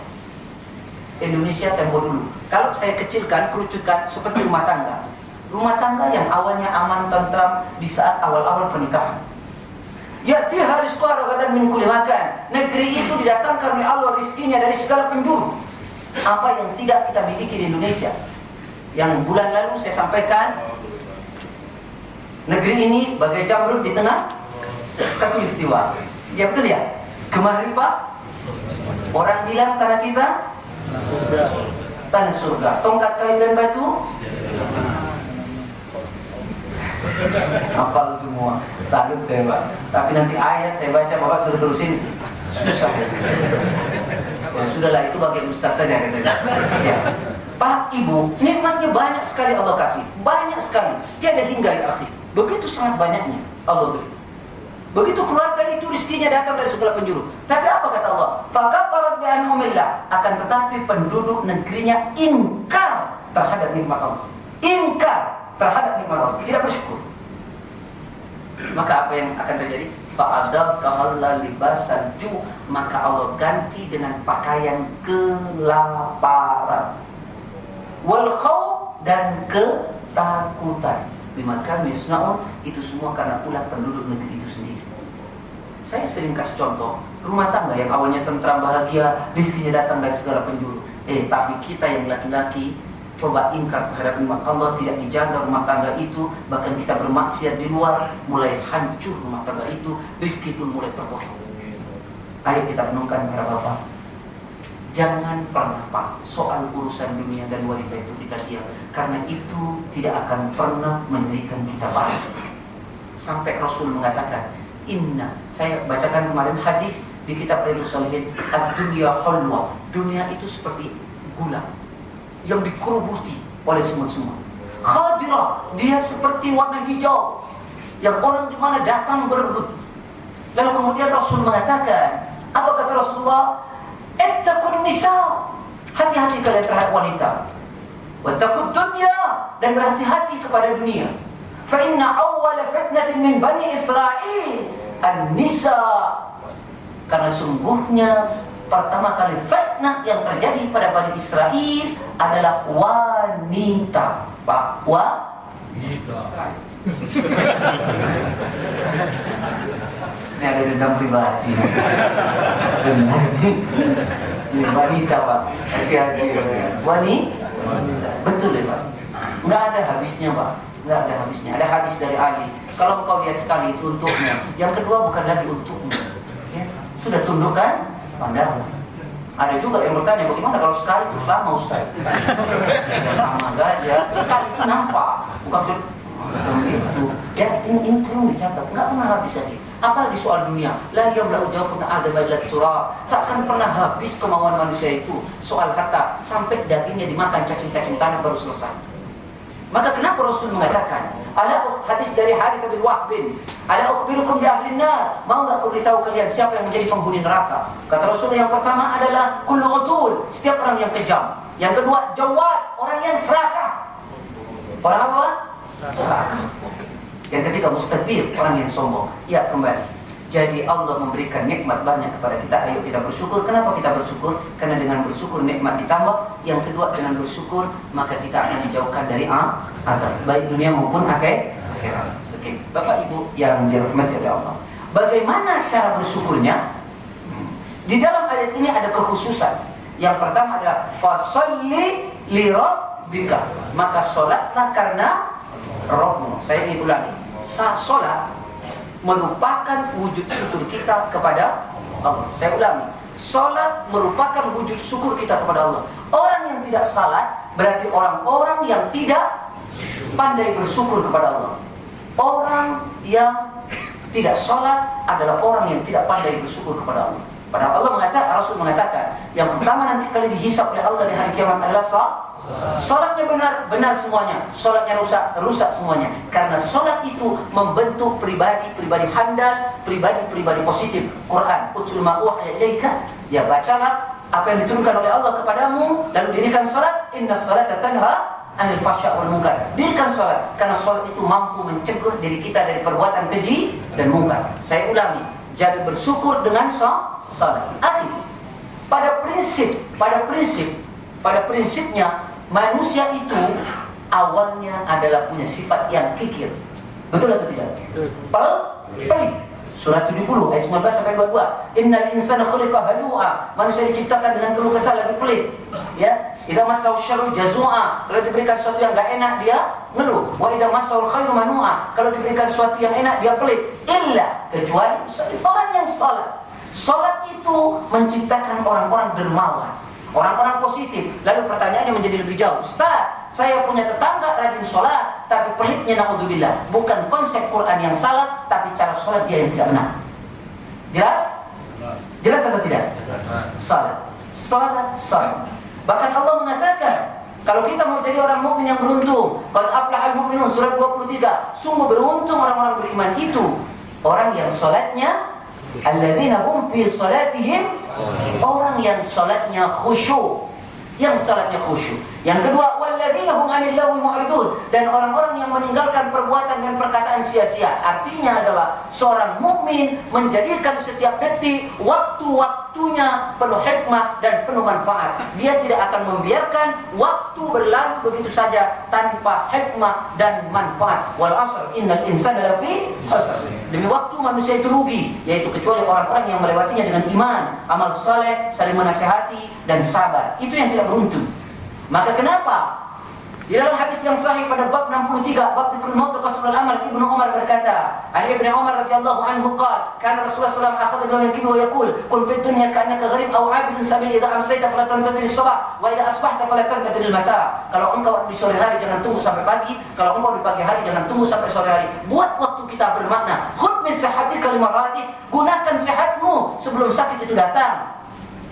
Indonesia tempo dulu. Kalau saya kecilkan, kerucutkan seperti rumah tangga. Rumah tangga yang awalnya aman tentram di saat awal-awal pernikahan. Ya'tiha rizquha ragadan min kulli makan. Negeri itu didatangkan oleh Allah rizkinya dari segala penjuru. Apa yang tidak kita miliki di Indonesia? Yang bulan lalu saya sampaikan, negeri ini bagai jamrud di tengah khatulistiwa. Ya betul ya? Kemarin Pak, orang bilang tanah kita tanah surga. Tongkat kayu dan batu hafal semua. Salut saya Pak. Tapi nanti ayat saya baca Bapak suruh terusin susah. Ya sudahlah, itu bagian ustaz saja katanya. Ya. Pak, Ibu, nikmatnya banyak sekali Allah kasih. Banyak sekali. Tiada hingga ya akhi. Begitu sangat banyaknya Allah beri. Begitu keluarga itu rizkinya datang dari segala penjuru. Tapi apa kata Allah? Fakafarat bi an'amillah. Akan tetapi penduduk negerinya ingkar terhadap nikmat Allah. ingkar terhadap nikmat Allah, tidak bersyukur, maka apa yang akan terjadi? Fa'adabtahalla libasal ju', maka Allah ganti dengan pakaian kelaparan, wal khawf, dan ketakutan. Bima kanu yasna'un, itu semua karena ulah penduduk negeri itu sendiri. Saya sering kasih contoh rumah tangga yang awalnya tentram, bahagia, rezekinya datang dari segala penjuru. Tapi kita yang laki-laki coba ingkar terhadap nikmat Allah, tidak dijaga rumah tangga itu, bahkan kita bermaksiat di luar, mulai hancur rumah tangga itu, rezeki pun mulai terpotong. Ayo kita renungkan para bapak, jangan pernah Pak soal urusan dunia dan wanita itu kita diam, karena itu tidak akan pernah menjadikan kita baik. Sampai Rasul mengatakan, saya bacakan kemarin hadis di kitab Riyadhus Shalihin, ad-dunya hulwa, dunia itu seperti gula yang dikerubuti oleh semut-semut. Khadira, dia seperti warna hijau yang orang di mana datang berebut. Lalu kemudian Rasul mengatakan, apa kata Rasulullah? Ittaqun nisa, hati-hati kalian terhadap wanita. Wattaqud dunya, dan berhati-hati kepada dunia. Fa inna awwala fitnatin min bani Israil an-nisa, karena sungguhnya pertama kali fitnah yang terjadi pada Bani Israel adalah wanita. Pak, wanita. Ini ada dendam pribadi. Ini wanita, Pak. Hati-hati. Wanita. Betul ya, Pak. Nggak ada habisnya, Pak. Nggak ada habisnya. Ada hadis dari Ali, kalau engkau lihat sekali itu untuknya, yang kedua bukan lagi untukmu. Ya, sudah tundukkan pandangan. Ada juga yang bertanya, bagaimana kalau sekali itu selama Ustaz? Ya sama saja, sekali itu nampak, bukan begitu. Ya, ini perlu dicatat, nggak pernah habis lagi. Apalagi soal dunia, la yamla'u jawfun adama illa turab, takkan pernah habis kemauan manusia itu. Soal harta, sampai dagingnya dimakan cacing-cacing tanah baru selesai. Maka kenapa Rasul mengatakan, ala hadis dari Harith bin Wahbin, ala ukhbirukum bi ahlin nar, mau enggak aku beritahu kalian siapa yang menjadi penghuni neraka? Kata Rasul, yang pertama adalah kullu utul, setiap orang yang kejam. Yang kedua jawad, orang yang serakah. Orang apa? Serakah. Yang ketiga mustakbir, orang yang sombong. Ya, kembali. Jadi Allah memberikan nikmat banyak kepada kita. Ayo kita bersyukur. Kenapa kita bersyukur? Karena dengan bersyukur nikmat ditambah. Yang kedua, dengan bersyukur maka kita akan dijauhkan dari azab, baik dunia maupun akhirat. Sekian. Bapak Ibu yang dirahmati oleh Allah, bagaimana cara bersyukurnya? Di dalam ayat ini ada kekhususan. Yang pertama adalah fasholli li rabbika, maka sholatlah karena Rabbmu. Saya ingin ulangi, sholat merupakan wujud syukur kita kepada Allah. Saya ulangi, salat merupakan wujud syukur kita kepada Allah. Orang yang tidak salat berarti orang-orang yang tidak pandai bersyukur kepada Allah. Orang yang tidak salat adalah orang yang tidak pandai bersyukur kepada Allah. Padahal Allah mengatakan, Rasul mengatakan, yang pertama nanti kali dihisab oleh Allah di hari kiamat adalah salatnya benar semuanya, salatnya rusak semuanya. Karena salat itu membentuk pribadi handal, pribadi positif. Quran, utul ma uhiya ilaika, ya bacalah apa yang diturunkan oleh Allah kepadamu, lalu dirikan salat. Innas salata tanha anil fahsya wal munkar. Dirikan salat karena salat itu mampu mencegah diri kita dari perbuatan keji dan mungkar. Saya ulangi, jadi bersyukur dengan salat. Akhir, pada prinsipnya manusia itu awalnya adalah punya sifat yang kikir. Betul atau tidak? Pelit. Surat 70 ayat 19 sampai 22. Innal insana khuliqa halu'a. Manusia diciptakan dengan keluh kesah, lagi pelit. Ya, idza massahu syarru jazua. Kalau diberikan sesuatu yang enggak enak dia ngeluh. Wa idza massahu khairu manu'a. Kalau diberikan sesuatu yang enak dia pelit. Illa, kecuali orang yang salat. Salat itu menciptakan orang-orang dermawan, orang-orang positif. Lalu pertanyaannya menjadi lebih jauh. Ustaz, saya punya tetangga rajin sholat, tapi pelitnya na'udzubillah. Bukan konsep Quran yang salah, tapi cara sholat dia yang tidak benar. Jelas? Jelas atau tidak? Salat. Bahkan Allah mengatakan, kalau kita mau jadi orang mukmin yang beruntung, qad aflahal mu'minun, surat 23. Sungguh beruntung orang-orang beriman itu, orang yang sholatnya alladzina hum fi sholatihim, orang yang salatnya khusyuk. Yang salatnya khusyuk. Yang kedua, walladzina hum 'anil lagwi mu'ridun, dan orang-orang yang meninggalkan perbuatan dan perkataan sia-sia. Artinya adalah seorang mukmin menjadikan setiap detik waktu-waktunya penuh hikmah dan penuh manfaat. Dia tidak akan membiarkan waktu berlalu begitu saja tanpa hikmah dan manfaat. Wal 'asr innal insana lafi khusr. Demi waktu manusia itu rugi, yaitu kecuali orang-orang yang melewatinya dengan iman, amal saleh, saling menasihati dan sabar. Itu yang tidak beruntung. Maka kenapa? Di dalam hadis yang sahih pada bab 63, bab dzikrul maut wa qasrul amal, Ibnu Umar berkata, Ali bin Umar radhiyallahu anhu qala, kana Rasulullah sallallahu alaihi wasallam akhadha min al-kibri wa yaqul, "Kun fid dunya ka'annaka gharib aw 'abidun sabil, idza amsayta fala tantadhir as-sabah wa idza asbahta fala tantadhir al-masa." Kalau engkau di sore hari jangan tunggu sampai pagi, kalau engkau di pagi hari jangan tunggu sampai sore hari. Buat waktu kita bermakna. Khudh min sihhatika limarati, gunakan sehatmu sebelum sakit itu datang.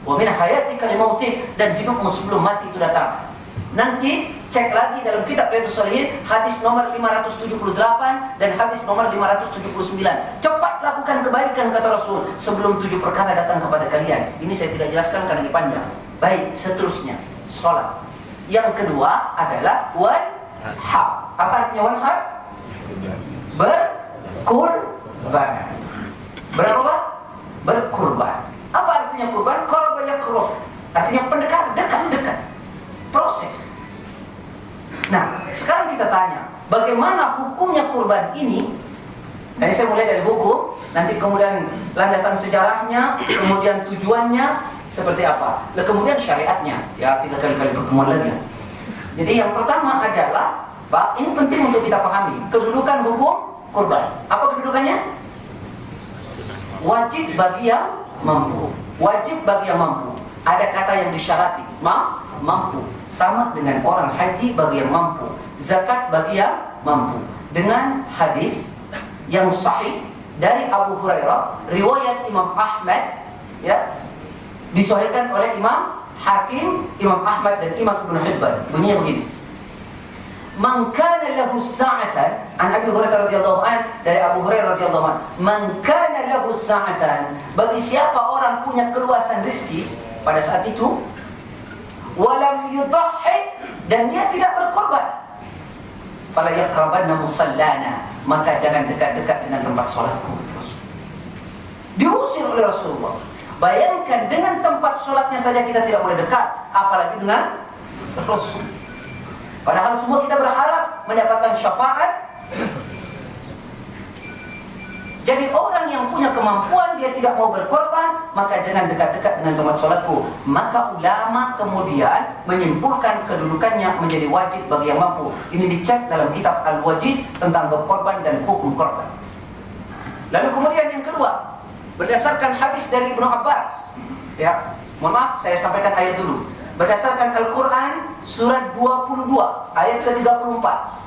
Wa min hayatika limautik, dan hidupmu sebelum mati itu datang. Nanti cek lagi dalam kitab Riyadhus Shalihin hadis nomor 578 dan hadis nomor 579. Cepat lakukan kebaikan kata Rasul sebelum 7 perkara datang kepada kalian. Ini saya tidak jelaskan karena ini panjang. Baik, seterusnya salat. Yang kedua adalah wanhar. Apa artinya wanhar? Berkurban. Berapa, Pak? Berkurban. Apa artinya kurban? Qaraba yaqrub. Artinya pendekat, dekat. Proses. Nah, sekarang kita tanya, bagaimana hukumnya kurban ini? Jadi saya mulai dari hukum, nanti kemudian landasan sejarahnya, kemudian tujuannya seperti apa, dan kemudian syariatnya. Ya, 3 kali pertemuan lagi. Jadi yang pertama adalah, Pak, ini penting untuk kita pahami, kedudukan hukum kurban. Apa kedudukannya? Wajib bagi yang mampu. Wajib bagi yang mampu. Ada kata yang disyarati, mampu. Sama dengan orang haji bagi yang mampu, zakat bagi yang mampu. Dengan hadis yang sahih dari Abu Hurairah, riwayat Imam Ahmad, ya, disahihkan oleh Imam Hakim, Imam Ahmad dan Imam Ibnu Hibban. Bunyinya begini: Man kana lahu sa'atan, an Abi Hurairah radhiyallahu an, dari Abu Hurairah radhiyallahu an, man kana lahu sa'atan, bagi siapa orang punya keluasan rezeki pada saat itu, walam yudahhi, dan dia tidak berkorban, fala yaqrabanna musallana, maka jangan dekat-dekat dengan tempat sholatku. Terus diusir oleh Rasulullah. Bayangkan, dengan tempat sholatnya saja kita tidak boleh dekat, apalagi dengan Rasul. Padahal semua kita berharap mendapatkan syafaat. Jadi orang yang punya kemampuan dia tidak mau berkorban, maka jangan dekat-dekat dengan tempat sholatku. Maka ulama kemudian menyimpulkan kedudukannya menjadi wajib bagi yang mampu. Ini dicek dalam kitab Al-Wajiz tentang berkorban dan hukum korban. Lalu kemudian yang kedua, berdasarkan hadis dari Ibnu Abbas. Ya, mohon maaf saya sampaikan ayat dulu. Berdasarkan Al-Quran surat 22 ayat ke-34.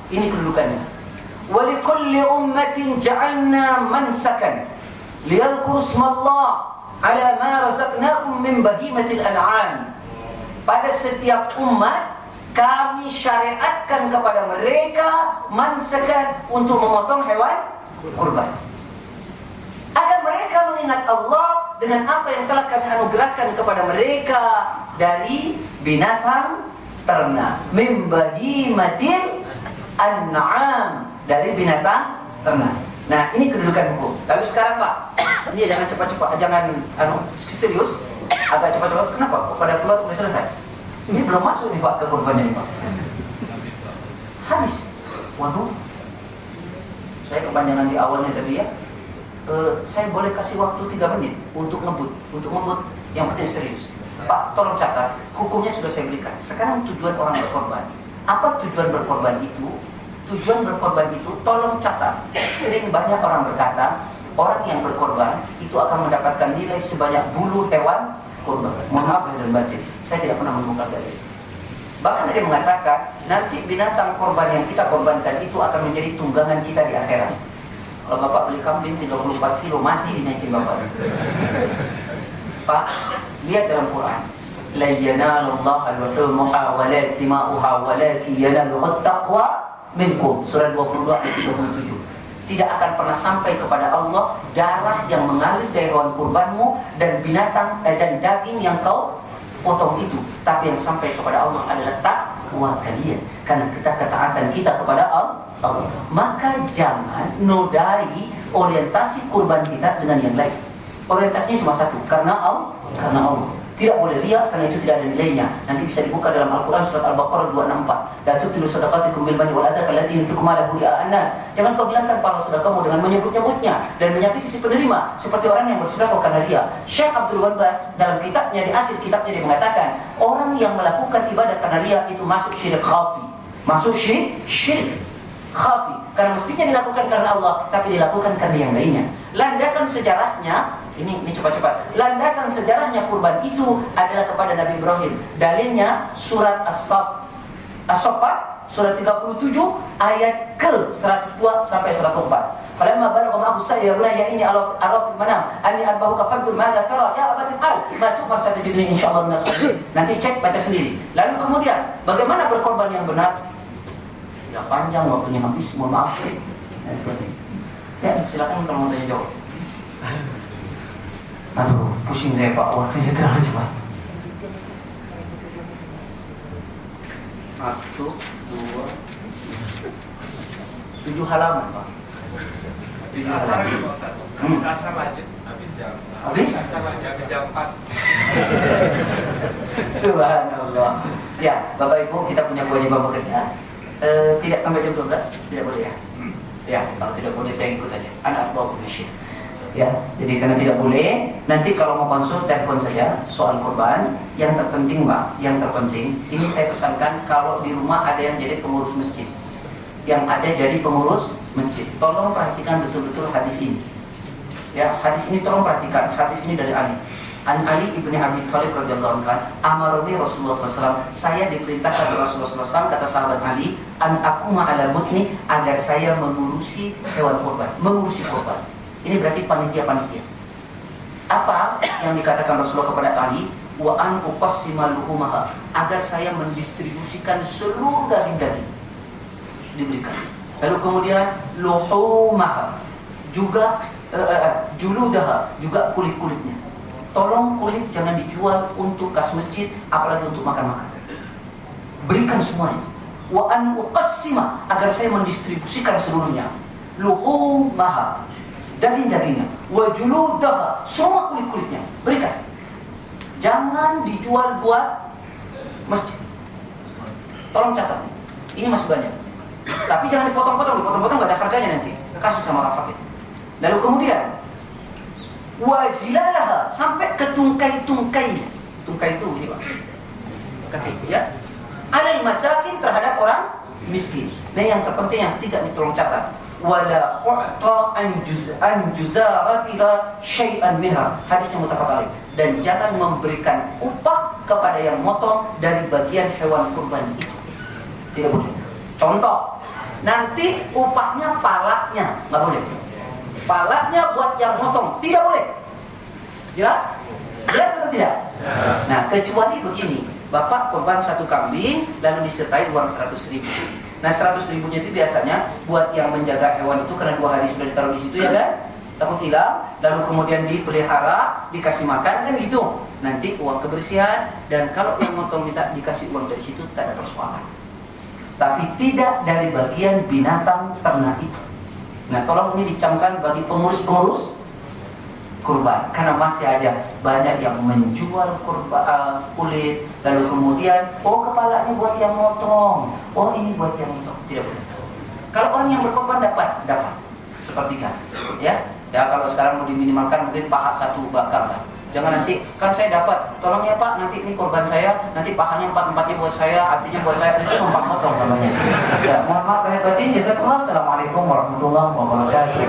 Ini kedudukannya. وَلِكُلِّ أُمَّةٍ جَعَلْنَا مَنْسَكًا لِيَذْكُرُوا اسْمَ اللَّهِ عَلَى مَا رَزَقْنَاكُمْ مِنْ بَهِيمَةِ الْأَنْعَامِ. Pada setiap umat kami syariatkan kepada mereka mansakan, untuk memotong hewan kurban, agar mereka mengingat Allah dengan apa yang telah kami anugerahkan kepada mereka dari binatang ternak, min bahimatil an'am, dari binatang ternak. Nah, ini kedudukan hukum. Lalu sekarang, Pak, ini jangan cepat-cepat, jangan serius, agak cepat-cepat. Kenapa? Kok pada keluar udah selesai? Ini belum masuk nih, Pak, ke korbannya nih, Pak. Habis. Waduh. Saya kepanjangan di awalnya tadi ya. Saya boleh kasih waktu 3 menit untuk ngebut, yang penting serius. Pak, tolong catat, hukumnya sudah saya berikan. Sekarang tujuan orang berkorban. Apa tujuan berkorban itu? Tujuan berkorban itu, tolong catat. Sering banyak orang berkata, orang yang berkorban itu akan mendapatkan nilai sebanyak bulu hewan korban. Mohon maaf lahir dan batin, saya tidak pernah menemukan dari itu. Bahkan ada yang mengatakan, nanti binatang korban yang kita korbankan itu akan menjadi tunggangan kita di akhirat. Kalau Bapak beli kambing 34 kilo, mati dinaikin Bapak. Pak, lihat dalam Quran. La yanalallaha al-luhumuha walati ma'uha walaki yanaluhu taqwa minkum. Surah 22 ayat 37. Tidak akan pernah sampai kepada Allah darah yang mengalir dari hewan kurbanmu dan binatang dan daging yang kau potong itu, tapi yang sampai kepada Allah adalah takwa kalian, karena ketaatan kita kepada Allah. Maka jangan nodai orientasi kurban kita dengan yang lain. Orientasinya cuma satu, karena Allah. Tidak boleh riya, karena itu tidak ada nilainya. Nanti bisa dibuka dalam Al-Quran surat Al-Baqarah 264. La tubtilu shadaqatikum bil manni wal adha kallati yunfiqu malahu ria'an nas. Jangan kau hilangkan pahala sedekahmu dengan menyebut-nyebutnya dan menyakiti si penerima seperti orang yang bersedekah karena riya. Syekh Abdul Wahab dalam kitabnya, di akhir kitabnya dia mengatakan, orang yang melakukan ibadah karena riya itu masuk syirik khafi. Masuk syirik khafi, karena mestinya dilakukan karena Allah, tapi dilakukan karena yang lainnya. Landasan sejarahnya ini cepat-cepat. Landasan sejarahnya kurban itu adalah kepada Nabi Ibrahim. Dalilnya surat As-Saffat surat 37 ayat ke 102 sampai 104. Falamma balagha ma'ahu as-sa'y ya bunayya inni arafil manam anni adbahuka fanzur madza tara ya abati al ma tu'mar satajiduni insyaallah minas sabirin. Nanti cek baca sendiri. Lalu kemudian bagaimana berkorban yang benar? Ya panjang waktunya habis, mohon maaf. Ya silakan kalau mau tanya jawab. Aduh, pusing saya Pak, waktunya terlalu cepat. 1, 2, 7 halaman Pak. 7 halaman. Asar lanjut habis jam. Asar lanjut habis jam 4. Subhanallah. Ya, Bapak Ibu, kita punya kewajiban bekerja. Tidak sampai jam 12, tidak boleh ya. Ya, kalau tidak boleh saya ikut aja. Anak bawa komisi. Ya, jadi karena tidak boleh, nanti kalau mau konsul telepon saja soal kurban. Yang terpenting Mbak, yang terpenting ini saya pesankan, kalau di rumah ada yang jadi pengurus masjid, yang ada jadi pengurus masjid, tolong perhatikan betul-betul hadis ini. Ya, hadis ini tolong perhatikan. Hadis ini dari Ali. An Ali ibni Abi Thalib radhiyallahu anhu, amaroni Rasulullah SAW, saya diperintahkan oleh Rasulullah SAW, kata sahabat Ali, an aquma ala butni, agar saya mengurusi hewan kurban, mengurusi kurban. Ini berarti panitia-panitia. Apa yang dikatakan Rasulullah kepada Ali? Wa an uqassima luhumaha, agar saya mendistribusikan seluruh daging-daging diberikan. Lalu kemudian luhumaha, juga juludaha, juga kulit-kulitnya. Tolong kulit jangan dijual untuk kas masjid, apalagi untuk makan-makan. Berikan semuanya. Wa an uqassima, agar saya mendistribusikan seluruhnya. Luhumaha, daging-dagingnya, wa juludaha, semua kulit-kulitnya, berikan. Jangan dijual buat masjid. Tolong catat. Ini masih banyak. Tapi jangan dipotong-potong nggak ada harganya nanti. Kasih sama orang fakir. Lalu kemudian wa jilalaha, sampai ke tungkai-tungkainya. Tungkai itu ini Pak. Kaki ya. Alal masakin, terhadap orang miskin. Nah yang terpenting yang ketiga nih, tolong catat. Wala u'ta an juzaratiha syai'an minha. Hadisnya muttafaq alaih. Dan jangan memberikan upah kepada yang motong dari bagian hewan kurban itu. Tidak boleh. Contoh, nanti upahnya palanya, nggak boleh. Palanya buat yang motong, tidak boleh. Jelas? Jelas atau tidak? Nah, kecuali begini, Bapak kurban 1 kambing, lalu disertai uang 100.000. Nah 100.000-nya itu biasanya buat yang menjaga hewan itu, karena 2 hari sudah ditaruh di situ ya kan, takut hilang, lalu kemudian dipelihara, dikasih makan kan gitu. Nanti uang kebersihan, dan kalau yang motong minta dikasih uang dari situ, tak ada persoalan. Tapi tidak dari bagian binatang ternak itu. Nah tolong ini dicamkan bagi pengurus-pengurus kurban, karena masih aja banyak yang menjual kurban, kulit, lalu kemudian kepalanya buat yang motong, ini buat yang motong. Tidak boleh. Kalau orang yang berkorban dapat sepertiga, ya kalau sekarang mau diminimalkan mungkin paha 1 bakar lah. Jangan nanti, kan saya dapat, tolong ya Pak, nanti ini korban saya, nanti pahanya 4-4-nya buat saya, hatinya buat saya, itu numpang motong namanya. Ya, mohon maaf lahir batin, jazakallah. Assalamualaikum warahmatullahi wabarakatuh.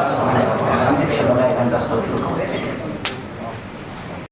Assalamualaikum warahmatullahi wabarakatuh.